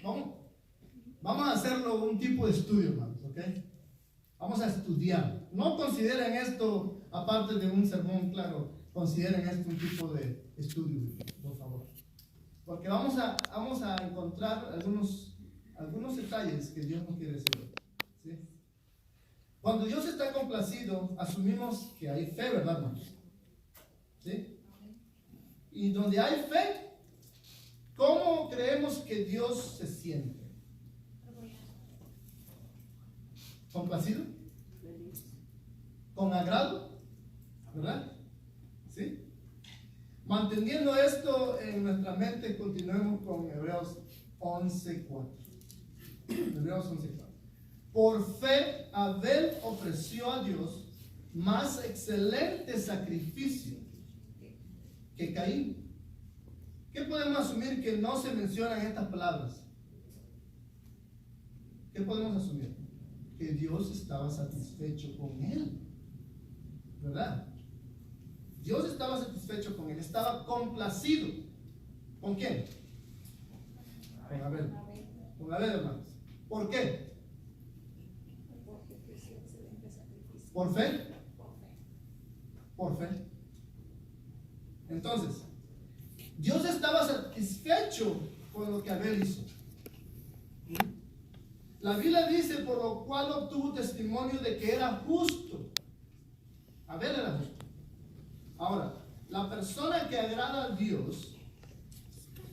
Vamos, vamos a hacerlo un tipo de estudio, hermanos, ¿ok? Vamos a estudiar. No consideren esto, aparte de un sermón, claro, consideren esto un tipo de estudio, por favor. Porque vamos a encontrar algunos detalles que Dios nos quiere decir, ¿sí? Cuando Dios está complacido, asumimos que hay fe, ¿verdad, hermanos? ¿Sí? Y donde hay fe, ¿cómo creemos que Dios se siente? ¿Complacido? ¿Con agrado? ¿Verdad? ¿Sí? Manteniendo esto en nuestra mente, continuemos con Hebreos 11:4. Hebreos 11:4. Por fe, Abel ofreció a Dios más excelente sacrificio que Caín. ¿Qué podemos asumir que no se mencionan estas palabras? ¿Qué podemos asumir? Que Dios estaba satisfecho con él, ¿verdad? Dios estaba satisfecho con él, estaba complacido. ¿Con quién? Con Abel. Con Abel, hermanos. ¿Por qué? ¿Por fe? Por fe. Entonces, Dios estaba satisfecho con lo que Abel hizo. La Biblia dice, por lo cual obtuvo testimonio de que era justo. Abel era justo. Ahora, la persona que agrada a Dios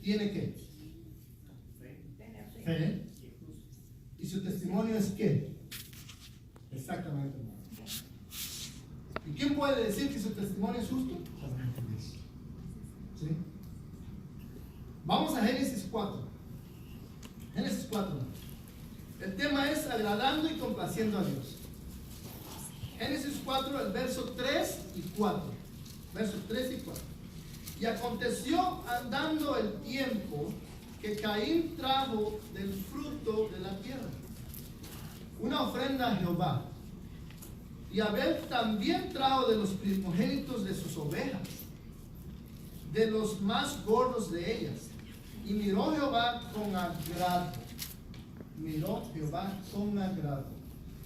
tiene ¿qué? Fe. ¿Y su testimonio es qué? Exactamente, hermano. ¿Y quién puede decir que su testimonio es justo? ¿Sí? Vamos a Génesis 4. Génesis 4. El tema es agradando y complaciendo a Dios. Génesis 4, el verso 3 y 4. Versos 3 y 4. Y aconteció andando el tiempo que Caín trajo del fruto de la tierra una ofrenda a Jehová. Y Abel también trajo de los primogénitos de sus ovejas, de los más gordos de ellas. Y miró Jehová con agrado. Miró Jehová con agrado.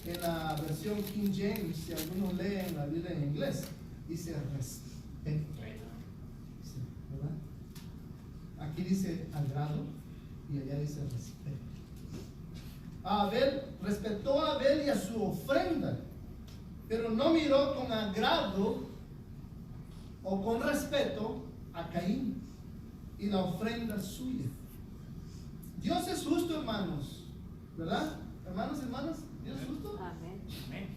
En la versión King James, si algunos leen la Biblia en inglés, dice respeto. Sí, ¿verdad? Aquí dice agrado y allá dice respeto. Abel respetó a Abel y a su ofrenda, pero no miró con agrado o con respeto a Caín y la ofrenda suya. Dios es justo, hermanos, ¿verdad? Hermanos y hermanas, Dios es justo. Amén.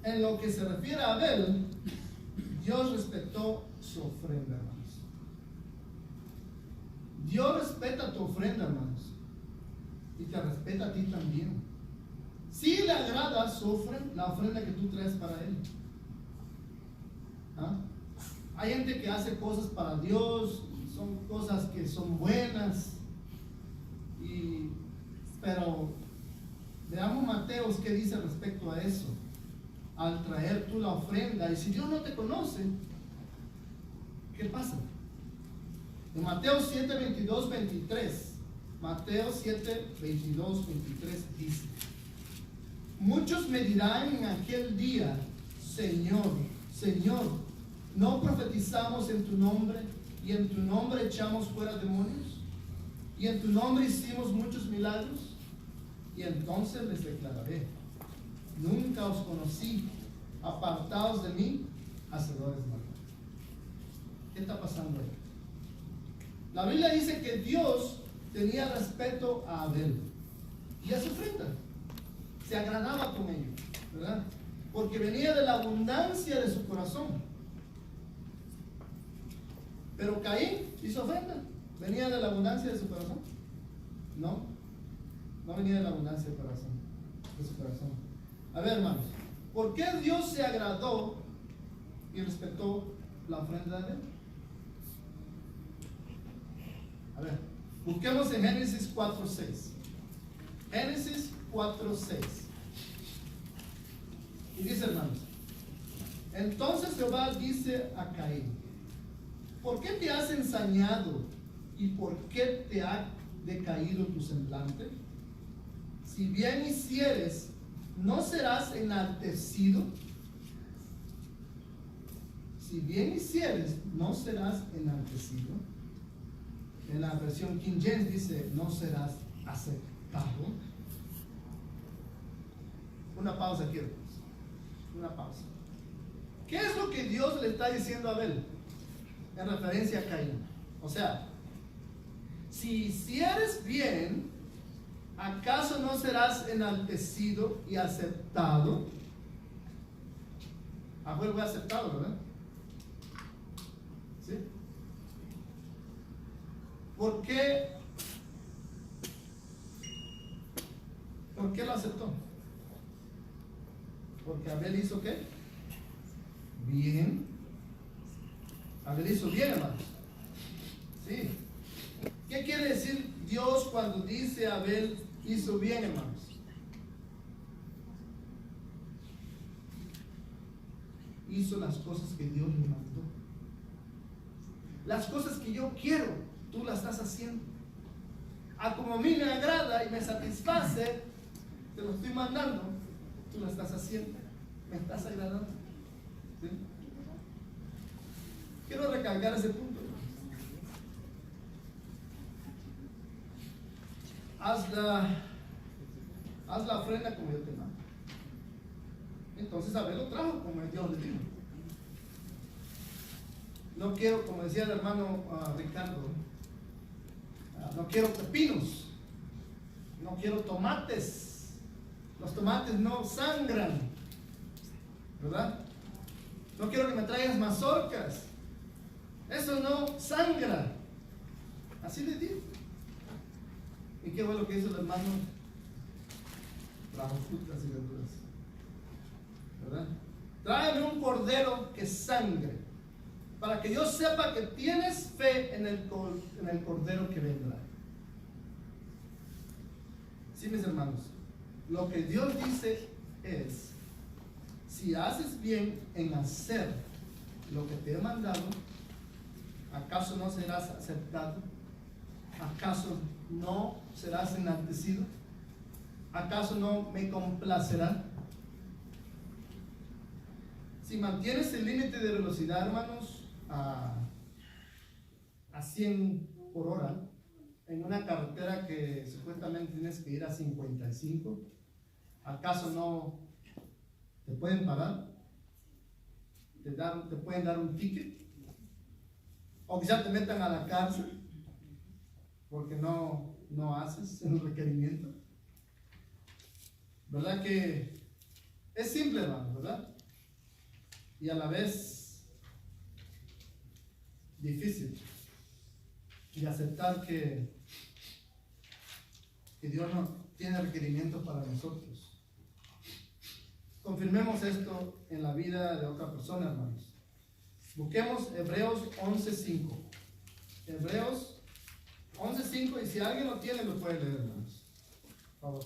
En lo que se refiere a Abel, Dios respetó su ofrenda, hermanos. Dios respeta tu ofrenda, hermanos, y te respeta a ti también. Si le agrada su ofrenda, la ofrenda que tú traes para Él. ¿Ah? Hay gente que hace cosas para Dios, son cosas que son buenas, pero veamos Mateos qué dice respecto a eso. Al traer tú la ofrenda, y si Dios no te conoce, ¿qué pasa? En Mateo 7, 22, 23, Mateo 7, 22, 23 dice: muchos me dirán en aquel día, Señor, Señor, ¿no profetizamos en tu nombre, y en tu nombre echamos fuera demonios, y en tu nombre hicimos muchos milagros? Y entonces les declararé: nunca os conocí, apartaos de mí, hacedores de maldad. ¿Qué está pasando ahí? La Biblia dice que Dios tenía respeto a Abel y a su ofrenda, se agradaba con ello, ¿verdad? Porque venía de la abundancia de su corazón. Pero Caín y su ofrenda, ¿venía de la abundancia de su corazón? No, no venía de la abundancia de su corazón. A ver, hermanos, ¿por qué Dios se agradó y respetó la ofrenda de Abel? A ver, busquemos en Génesis 4:6. Génesis 4:6. Y dice, hermanos: entonces Jehová dice a Caín: ¿por qué te has ensañado y por qué te ha decaído tu semblante? Si bien hicieres, ¿no serás enaltecido? Si bien hicieres, ¿no serás enaltecido? En la versión King James dice, no serás aceptado. Una pausa aquí, hermanos. Una pausa. ¿Qué es lo que Dios le está diciendo a Abel en referencia a Caín? O sea, si hicieres bien, ¿acaso no serás enaltecido y aceptado? Abel fue aceptado, ¿verdad? ¿Sí? ¿Por qué? ¿Por qué lo aceptó? Porque Abel hizo ¿qué? Bien. Abel hizo bien, hermanos. Sí. ¿Qué quiere decir Dios cuando dice Abel hizo bien, hermanos? Hizo las cosas que Dios le mandó. Las cosas que yo quiero, tú las estás haciendo. Como a mí me agrada y me satisface, te lo estoy mandando, tú las estás haciendo. Me estás agradando. ¿Sí? Quiero recalcar ese punto. Haz la ofrenda como yo te mando. Entonces Abel lo trajo como Dios le dijo. No quiero, como decía el hermano Ricardo, no quiero pepinos, no quiero tomates. Los tomates no sangran, ¿verdad? No quiero que me traigas mazorcas, eso no sangra. Así le digo. Y qué bueno que hizo el hermano, trajo frutas y verduras, ¿verdad? Tráeme un cordero que sangre, para que yo sepa que tienes fe en el cordero que vendrá. Sí, mis hermanos, lo que Dios dice es, si haces bien en hacer lo que te he mandado, ¿acaso no serás aceptado? ¿Acaso no serás enaltecido? ¿Acaso no me complacerá? Si mantienes el límite de velocidad, hermanos, a 100 por hora, en una carretera que supuestamente tienes que ir a 55, ¿acaso no te pueden pagar? ¿Te pueden dar un ticket? ¿O quizás te metan a la cárcel porque no haces el requerimiento? ¿Verdad que es simple, hermano, verdad? Y a la vez difícil de aceptar que Dios no tiene requerimientos para nosotros. Confirmemos esto en la vida de otra persona, hermanos. Busquemos Hebreos 11:5. Hebreos 11:5, y si alguien lo tiene, lo puede leer, hermanos. Por favor.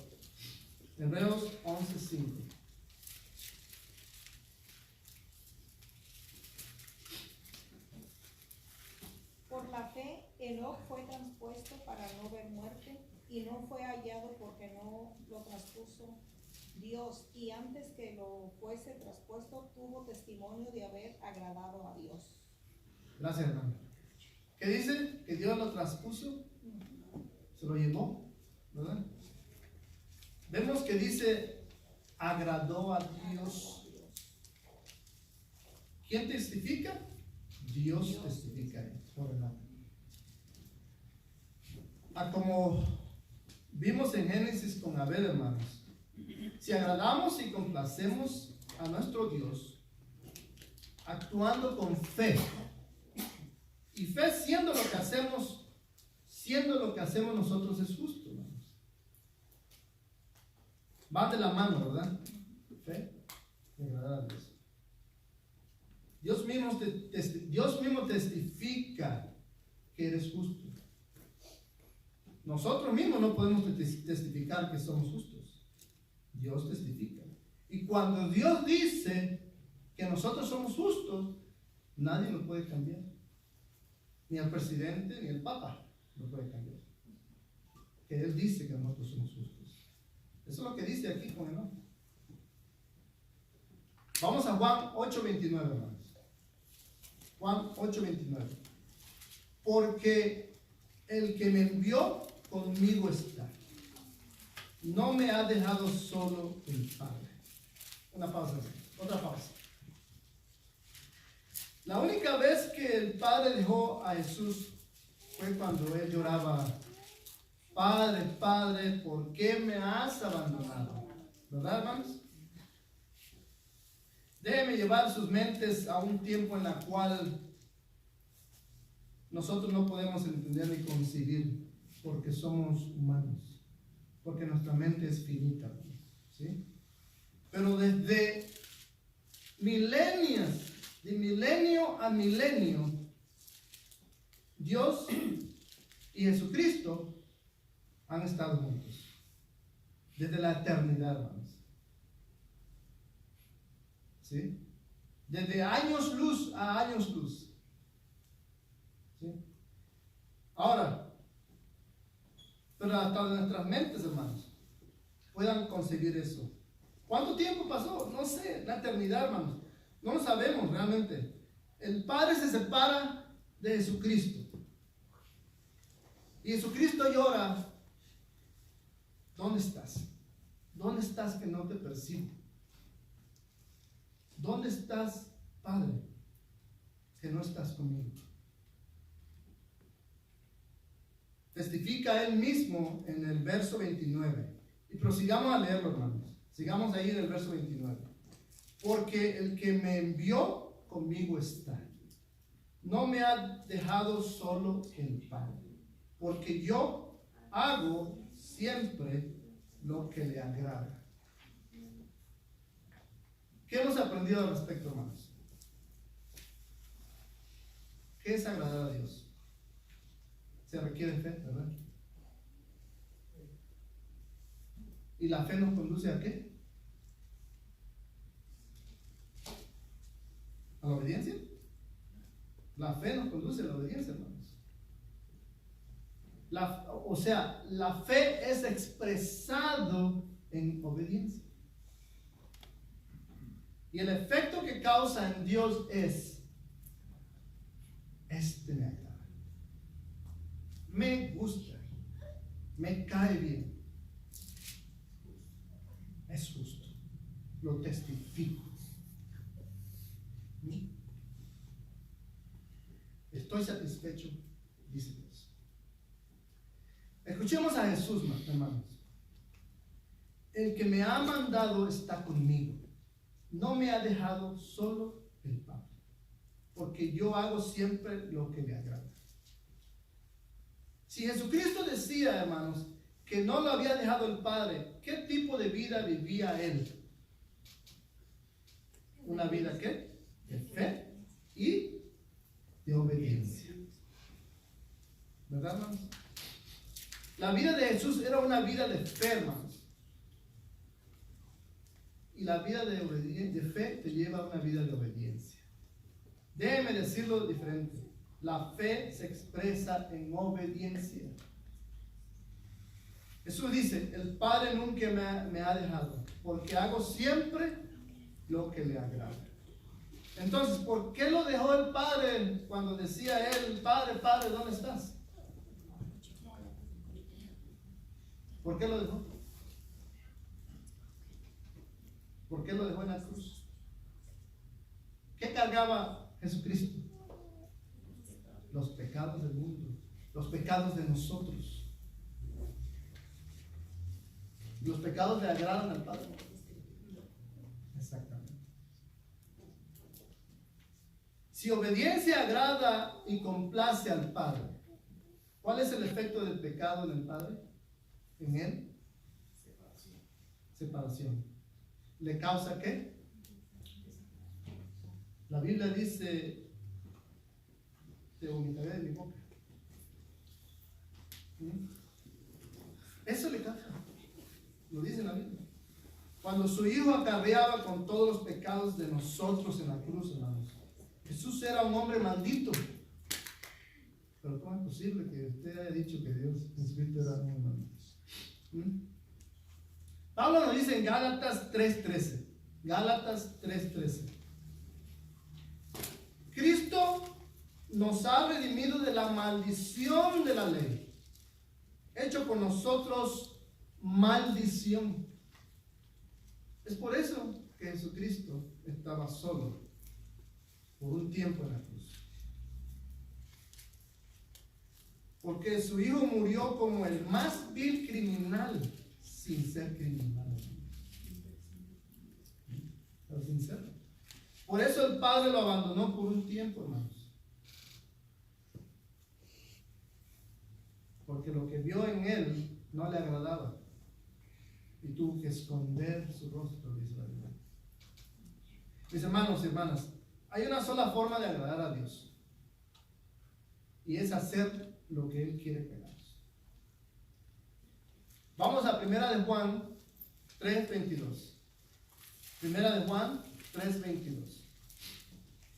Hebreos 11:5. Por la fe, Enoc fue traspuesto para no ver muerte, y no fue hallado porque no lo traspuso Dios, y antes que lo fuese traspuesto, tuvo testimonio de haber agradado a Dios. Gracias, hermano. ¿Qué dice? Que Dios lo traspuso, se lo llevó, ¿verdad? Vemos que dice, agradó a Dios. ¿Quién testifica? Dios testifica por el amor. Como vimos en Génesis con Abel, hermanos, si agradamos y complacemos a nuestro Dios, actuando con fe, y fe siendo lo que hacemos nosotros es justo, hermanos. Va de la mano, ¿verdad? Fe y agradar a Dios. Dios mismo testifica que eres justo. Nosotros mismos no podemos testificar que somos justos. Dios testifica. Y cuando Dios dice que nosotros somos justos, nadie lo puede cambiar. Ni el presidente ni el papa lo puede cambiar. que Él dice que nosotros somos justos. Eso es lo que dice aquí con Enoc. Vamos a Juan 8:29, hermanos. Juan 8:29. Porque el que me envió conmigo está. No me ha dejado solo el Padre. Una pausa, otra pausa. La única vez que el Padre dejó a Jesús fue cuando Él lloraba: Padre, Padre, ¿por qué me has abandonado? ¿Verdad, hermanos? Déjenme llevar sus mentes a un tiempo en el cual nosotros no podemos entender ni concebir, porque somos humanos, porque nuestra mente es finita, ¿sí? Pero desde milenios, de milenio a milenio, Dios y Jesucristo han estado juntos, desde la eternidad, hermanos, ¿sí? Desde años luz a años luz. ¿Sí? Ahora, pero hasta nuestras mentes, hermanos, puedan concebir eso. ¿Cuánto tiempo pasó? No sé, la eternidad, hermanos. No lo sabemos realmente. El Padre se separa de Jesucristo. Y Jesucristo llora: ¿dónde estás? ¿Dónde estás que no te percibo? ¿Dónde estás, Padre, que no estás conmigo? Testifica Él mismo en el verso 29. Y prosigamos a leerlo, hermanos. Sigamos ahí en el verso 29. Porque el que me envió conmigo está. No me ha dejado solo el Padre. Porque yo hago siempre lo que le agrada. ¿Qué hemos aprendido al respecto, hermanos? ¿Qué es agradar a Dios? Se requiere fe, ¿verdad? ¿Y la fe nos conduce a qué? ¿A la obediencia? La fe nos conduce a la obediencia, hermanos. O sea, la fe es expresado en obediencia. Y el efecto que causa en Dios es: este me agrada, me gusta, me cae bien, es justo, lo testifico. Estoy satisfecho, dice Dios. Escuchemos a Jesús, hermanos. El que me ha mandado está conmigo. No me ha dejado solo el Padre, porque yo hago siempre lo que le agrada. Si Jesucristo decía, hermanos, que no lo había dejado el Padre, ¿qué tipo de vida vivía Él? Una vida, ¿qué? De fe y de obediencia. ¿Verdad, hermanos? La vida de Jesús era una vida de fe, hermanos. Y la vida de fe te lleva a una vida de obediencia. Déjeme decirlo diferente. La fe se expresa en obediencia. Jesús dice: el Padre nunca me ha dejado, porque hago siempre lo que le agrada. Entonces, ¿por qué lo dejó el Padre cuando decía él: Padre, Padre, ¿dónde estás? ¿Por qué lo dejó? ¿Por qué lo dejó en la cruz? ¿Qué cargaba Jesucristo? Los pecados del mundo, los pecados de nosotros. Los pecados le agradan al Padre. Exactamente. Si obediencia agrada y complace al Padre, ¿cuál es el efecto del pecado en el Padre? En él, separación. ¿Le causa qué? La Biblia dice: te vomitaré de mi boca. Eso le causa. Lo dice la Biblia. Cuando su Hijo acarreaba con todos los pecados de nosotros en la cruz, hermanos, Jesús era un hombre maldito. Pero ¿cómo es posible que usted haya dicho que Dios, Jesucristo, era un maldito? Pablo nos dice en Gálatas 3:13. Gálatas 3:13. Cristo nos ha redimido de la maldición de la ley, hecho por nosotros maldición. Es por eso que Jesucristo estaba solo por un tiempo en la cruz. Porque su Hijo murió como el más vil criminal, sin ser criminal. Pero sin ser. Por eso el Padre lo abandonó por un tiempo, hermanos. Porque lo que vio en él no le agradaba. Y tuvo que esconder su rostro, dice la Biblia. Mis hermanos y hermanas, hay una sola forma de agradar a Dios. Y es hacer lo que Él quiere que hagamos. Vamos a 1 de Juan 3:22. 1 de Juan 3:22.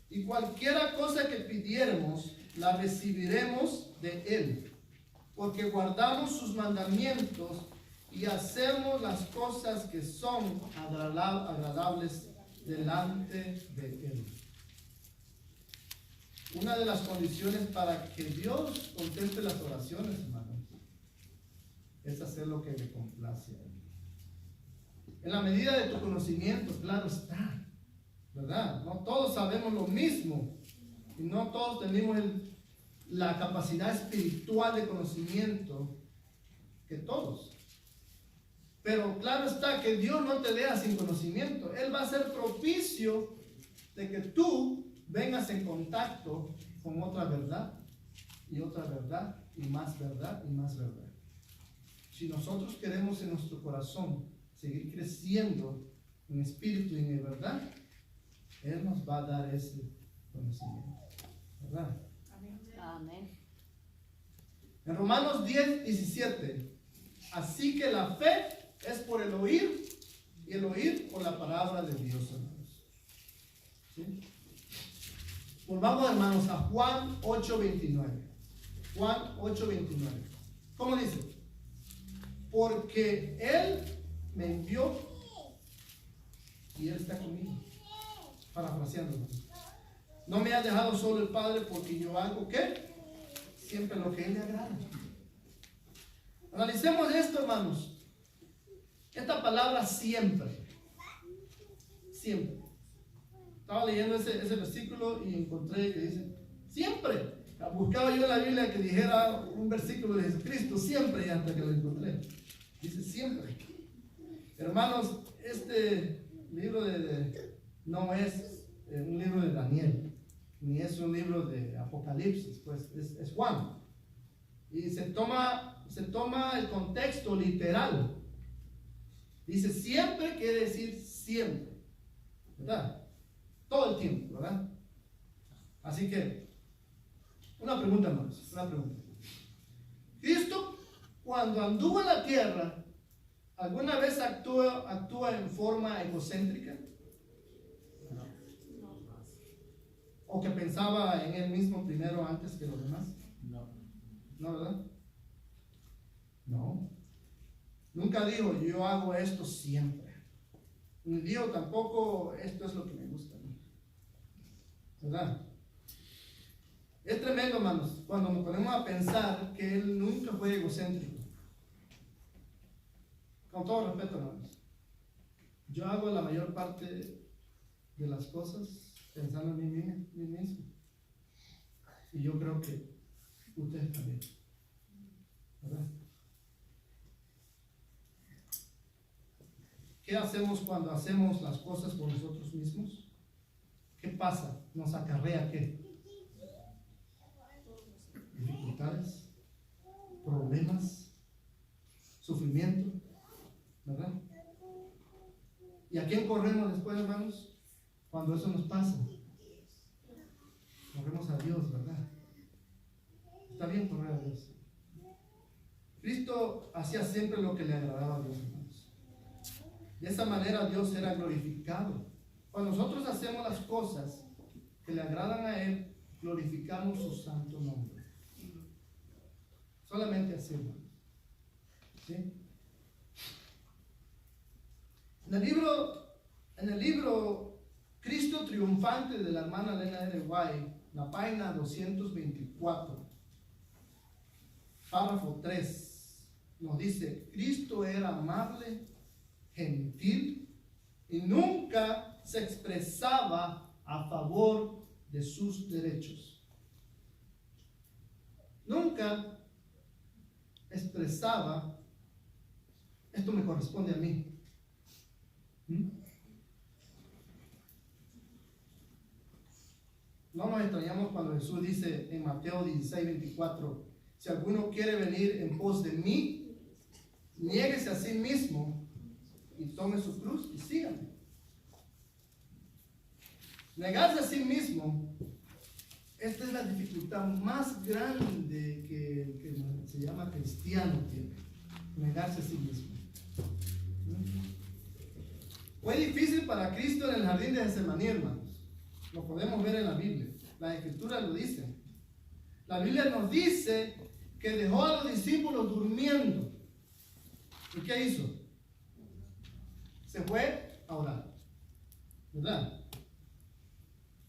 Y cualquiera cosa que pidiéramos, la recibiremos de Él, porque guardamos sus mandamientos y hacemos las cosas que son agradables delante de Él. Una de las condiciones para que Dios contemple las oraciones, hermanos, es hacer lo que le complace a Él. En la medida de tu conocimiento, claro está, ¿verdad? No todos sabemos lo mismo y no todos tenemos la capacidad espiritual de conocimiento que todos. Pero claro está que Dios no te deja sin conocimiento. Él va a ser propicio de que tú vengas en contacto con otra verdad y otra verdad y más verdad y más verdad. Si nosotros queremos en nuestro corazón seguir creciendo en espíritu y en verdad, Él nos va a dar ese conocimiento, ¿verdad? Amén. En Romanos 10:17, así que la fe es por el oír y el oír por la palabra de Dios, hermanos. ¿Sí? Volvamos, hermanos, a Juan 8:29. Juan 8:29. ¿Cómo dice? Porque Él me envió y Él está conmigo. Parafraseando. No me ha dejado solo el Padre, porque yo hago ¿qué? Siempre lo que Él le agrada. Analicemos esto, hermanos. Esta palabra siempre. Siempre. Estaba leyendo ese versículo y encontré que dice siempre. Buscaba yo en la Biblia que dijera un versículo de Jesucristo siempre, y hasta que lo encontré. Dice siempre. Hermanos, este libro no es un libro de Daniel, ni es un libro de Apocalipsis, pues es Juan. Y se toma el contexto literal. Dice siempre quiere decir siempre, ¿verdad? Todo el tiempo, ¿verdad? Así que, una pregunta, hermanos, una pregunta. Cristo, cuando anduvo en la tierra, ¿alguna vez actúa en forma egocéntrica? No. ¿O que pensaba en Él mismo primero antes que los demás? No. ¿No, verdad? No. Nunca dijo, yo hago esto siempre. Ni dijo tampoco, esto es lo que me gusta. ¿Verdad? Es tremendo, hermanos, cuando nos ponemos a pensar que Él nunca fue egocéntrico. Con todo respeto, hermanos. Yo hago la mayor parte de las cosas pensando en mí mismo. Y yo creo que ustedes también. ¿Verdad? ¿Qué hacemos cuando hacemos las cosas por nosotros mismos? ¿Qué pasa? ¿Nos acarrea qué? Dificultades, problemas, sufrimiento, ¿verdad? ¿Y a quién corremos después, hermanos? Cuando eso nos pasa. Corremos a Dios, ¿verdad? Está bien correr a Dios. Cristo hacía siempre lo que le agradaba a Dios, hermanos. De esa manera Dios era glorificado. Cuando nosotros hacemos las cosas que le agradan a Él, glorificamos su santo nombre. Solamente así, hermanos. ¿Sí? En el libro Cristo Triunfante de la hermana Elena R. White, la página 224, párrafo 3, nos dice: Cristo era amable, gentil y nunca se expresaba a favor de sus derechos. Nunca expresaba: esto me corresponde a mí. No nos extrañamos cuando Jesús dice en Mateo 16:24: si alguno quiere venir en pos de mí, niéguese a sí mismo y tome su cruz y sígame. Negarse a sí mismo, esta es la dificultad más grande que se llama cristiano tiene. Negarse a sí mismo. Fue difícil para Cristo en el jardín de Getsemaní, hermanos. Lo podemos ver en la Biblia. Las Escrituras lo dicen. La Biblia nos dice que dejó a los discípulos durmiendo. ¿Y qué hizo? Se fue a orar. ¿Verdad?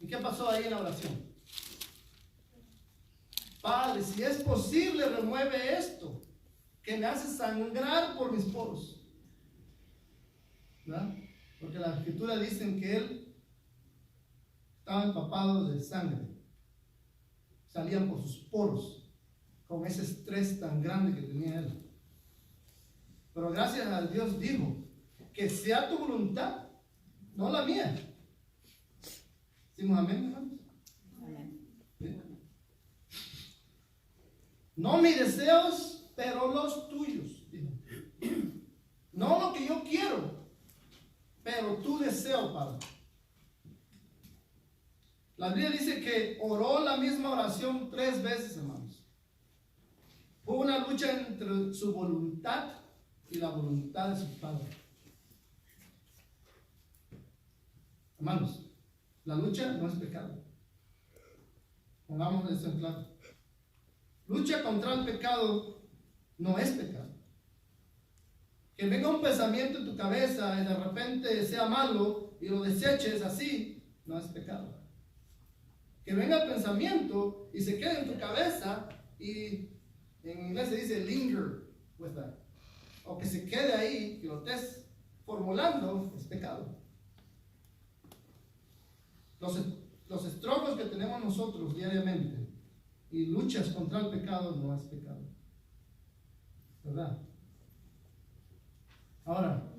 ¿Y qué pasó ahí en la oración? Padre, si es posible, remueve esto, que me hace sangrar por mis poros. ¿Verdad? Porque las Escrituras dicen que él estaba empapado de sangre. Salían por sus poros, con ese estrés tan grande que tenía él. Pero gracias a Dios dijo: que sea tu voluntad, no la mía. ¿Decimos amén, hermanos? Amén. ¿Sí? No mis deseos, pero los tuyos. Dijo. No lo que yo quiero, pero tu deseo, Padre. La Biblia dice que oró la misma oración 3 veces, hermanos. Hubo una lucha entre su voluntad y la voluntad de su Padre. Hermanos, la lucha no es pecado. Pongamos esto en claro. Lucha contra el pecado no es pecado. Que venga un pensamiento en tu cabeza y de repente sea malo y lo deseches así, no es pecado. Que venga el pensamiento y se quede en tu cabeza y en inglés se dice linger with that. O que se quede ahí, que lo estés formulando, es pecado. Los estragos que tenemos nosotros diariamente y luchas contra el pecado no es pecado. ¿Verdad? Ahora,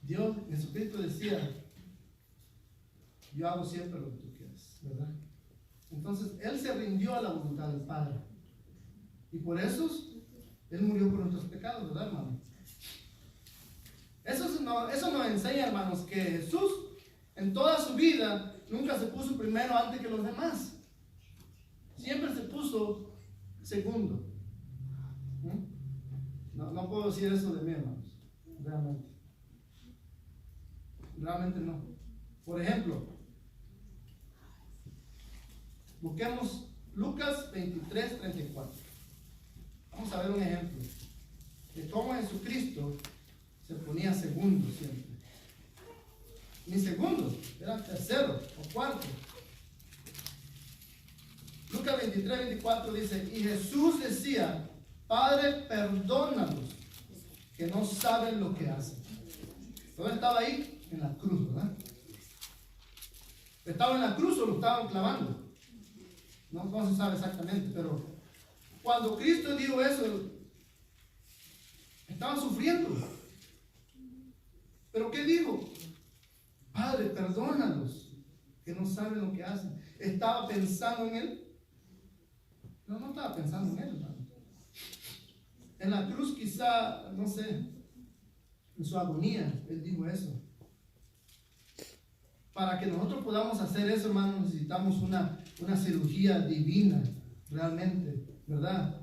Dios, Jesucristo decía: yo hago siempre lo que tú quieras, ¿verdad? Entonces, Él se rindió a la voluntad del Padre. Y por eso, Él murió por nuestros pecados, ¿verdad, hermano? Eso nos enseña, hermanos, que Jesús, en toda su vida, nunca se puso primero antes que los demás. Siempre se puso segundo. No puedo decir eso de mí, hermanos. Realmente no. Por ejemplo, busquemos Lucas 23:34. Vamos a ver un ejemplo de cómo Jesucristo se ponía segundo siempre. Ni segundo, era tercero o cuarto. Lucas 23:24 dice: y Jesús decía: Padre, perdónalos, que no saben lo que hacen. ¿Dónde estaba ahí? En la cruz, ¿verdad? ¿Estaba en la cruz o lo estaban clavando? No se sabe exactamente, pero cuando Cristo dijo eso, estaban sufriendo. ¿Pero qué dijo? Padre, perdónalos, que no saben lo que hacen. ¿Estaba pensando en Él? No estaba pensando en Él, hermano. En la cruz quizá, no sé, en su agonía, Él dijo eso. Para que nosotros podamos hacer eso, hermano, necesitamos una cirugía divina, realmente, ¿verdad?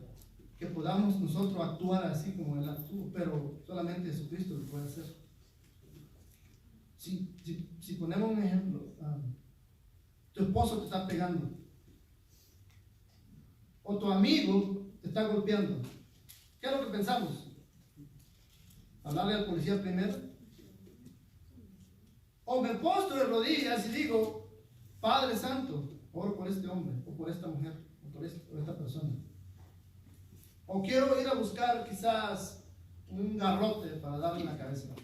Que podamos nosotros actuar así como Él actuó, pero solamente Jesucristo lo puede hacer. Si ponemos un ejemplo, tu esposo te está pegando, o tu amigo te está golpeando, ¿qué es lo que pensamos? ¿Hablarle al policía primero? O me postro de rodillas y digo, Padre Santo, oro por este hombre, o por esta mujer, o por esta persona. O quiero ir a buscar quizás un garrote para darle en la cabeza.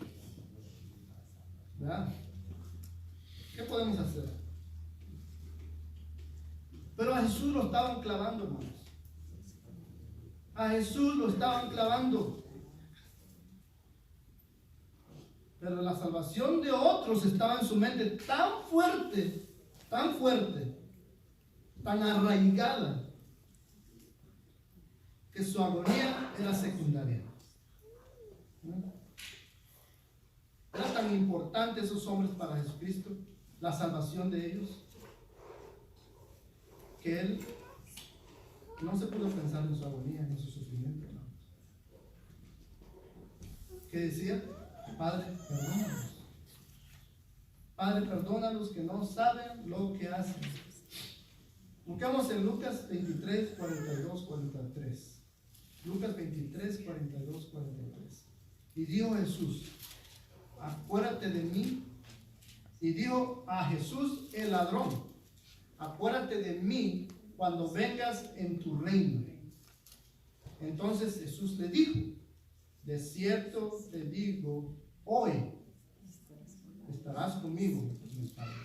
¿Verdad? ¿Qué podemos hacer? Pero a Jesús lo estaban clavando, hermanos. A Jesús lo estaban clavando. Pero la salvación de otros estaba en su mente tan fuerte, tan arraigada, que su agonía era secundaria. Era tan importante esos hombres para Jesucristo, la salvación de ellos, que él no se pudo pensar en su agonía, en su sufrimiento. ¿Qué decía? Padre, perdónalos. Padre, perdónalos que no saben lo que hacen. Buscamos en Lucas 23, 42, 43. Lucas 23, 42, 43. Y dijo Jesús, acuérdate de mí. Y dijo a Jesús el ladrón, acuérdate de mí cuando vengas en tu reino. Entonces Jesús le dijo, de cierto te digo, hoy estarás conmigo en mis padres.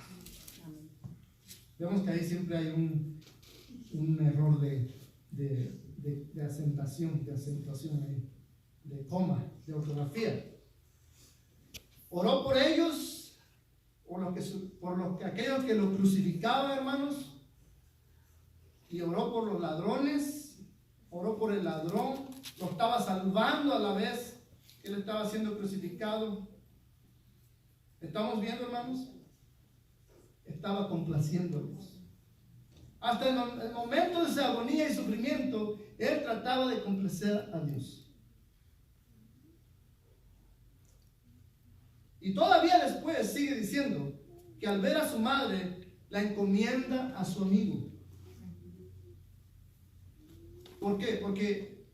Vemos que ahí siempre hay un error de acentuación ahí, de coma, de ortografía. Oró por ellos, aquellos que lo crucificaban, hermanos, y oró por los ladrones, oró por el ladrón, lo estaba salvando a la vez que él estaba siendo crucificado. ¿Estamos viendo, hermanos? Estaba complaciéndolos. Hasta el momento de esa agonía y sufrimiento, él trataba de complacer a Dios. Y todavía después sigue diciendo que al ver a su madre, la encomienda a su amigo. ¿Por qué? Porque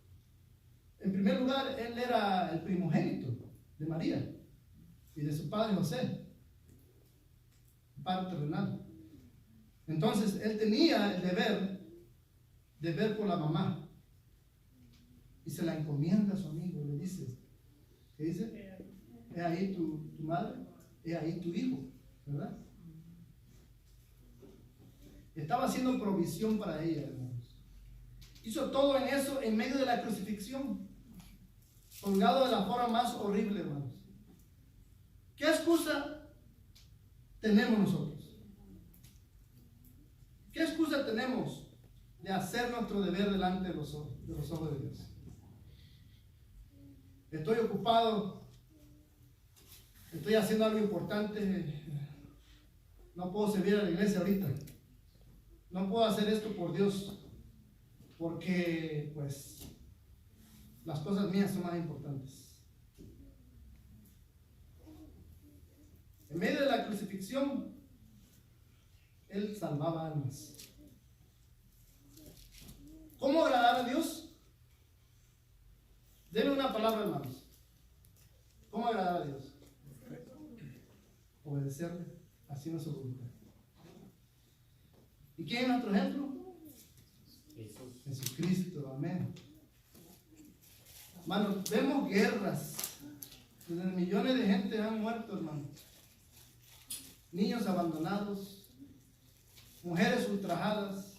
en primer lugar él era el primogénito de María y de su padre José, padre terrenal. Entonces él tenía el deber de ver por la mamá y se la encomienda a su amigo. Le dice, ¿qué dice? Es ahí tu madre, es ahí tu hijo, ¿verdad? Estaba haciendo provisión para ella, hermanos. Hizo todo en eso en medio de la crucifixión, colgado de la forma más horrible, hermanos. ¿Qué excusa tenemos nosotros? ¿Qué excusa tenemos de hacer nuestro deber delante de los ojos de Dios? Estoy ocupado, estoy haciendo algo importante, no puedo servir a la iglesia ahorita, no puedo hacer esto por Dios, porque pues las cosas mías son más importantes. En medio de la crucifixión, él salvaba almas. ¿Cómo agradar a Dios? Denme una palabra, hermanos. ¿Cómo agradar a Dios? Obedecerle, haciendo su voluntad. ¿Y quién es nuestro ejemplo? Jesucristo, amén. Hermanos, vemos guerras donde millones de gente han muerto, hermanos. Niños abandonados, mujeres ultrajadas,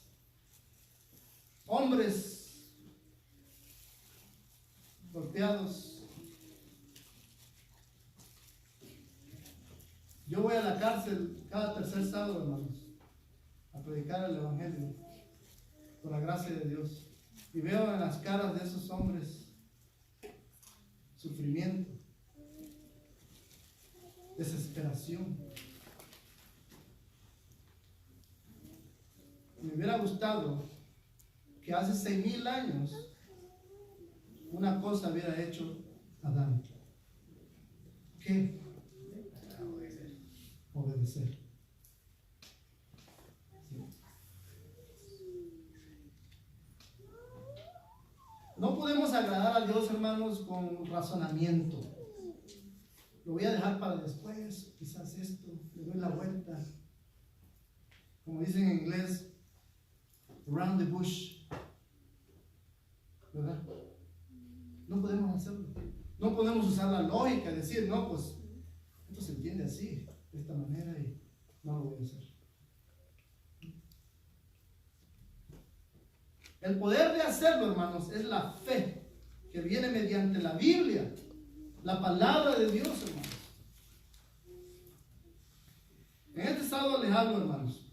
hombres golpeados. Yo voy a la cárcel cada tercer sábado, hermanos, a predicar el evangelio por la gracia de Dios, y veo en las caras de esos hombres sufrimiento, desesperación. Me hubiera gustado que hace 6,000 años una cosa hubiera hecho Adán. ¿Qué? Obedecer. No podemos agradar a Dios, hermanos, con razonamiento. lo voy a dejar para después, quizás esto, le doy la vuelta. Como dicen en inglés, around the bush, ¿verdad? No podemos hacerlo. No podemos usar la lógica y decir, no, pues esto se entiende así, de esta manera, y no lo voy a hacer. El poder de hacerlo, hermanos, es la fe que viene mediante la Biblia, la palabra de Dios, hermanos. En este estado les hablo, hermanos.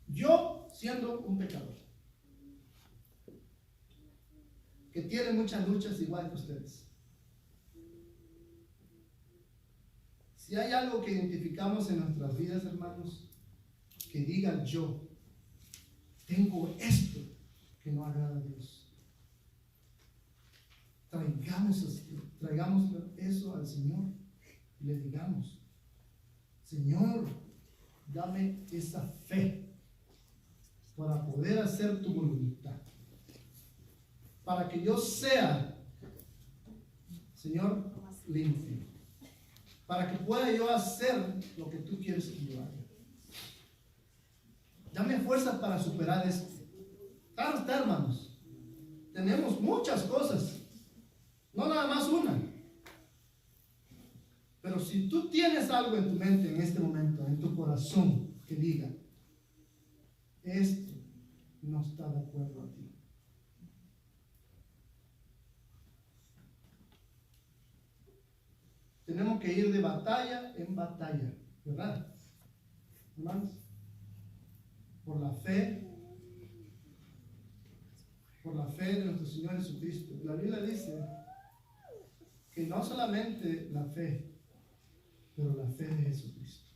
Yo, siendo un pecador, que tiene muchas luchas igual que ustedes. Si hay algo que identificamos en nuestras vidas, hermanos, que diga yo, tengo esto que no agrada a Dios. Traigamos eso al Señor y le digamos, Señor, dame esa fe para poder hacer tu voluntad. Para que yo sea, Señor, limpio. Para que pueda yo hacer lo que tú quieres que yo haga. Dame fuerza para superar esto. Claro está, hermanos. Tenemos muchas cosas. No nada más una. Pero si tú tienes algo en tu mente en este momento, en tu corazón, que diga, esto no está de acuerdo a ti. Tenemos que ir de batalla en batalla, ¿verdad? Hermanos, por la fe de nuestro Señor Jesucristo. La Biblia dice que no solamente la fe, pero la fe de Jesucristo.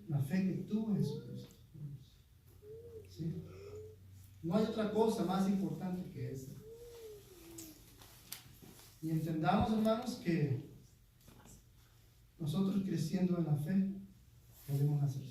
La fe que tuvo Jesucristo. ¿Sí? No hay otra cosa más importante que esa. Y entendamos, hermanos, que nosotros creciendo en la fe podemos hacer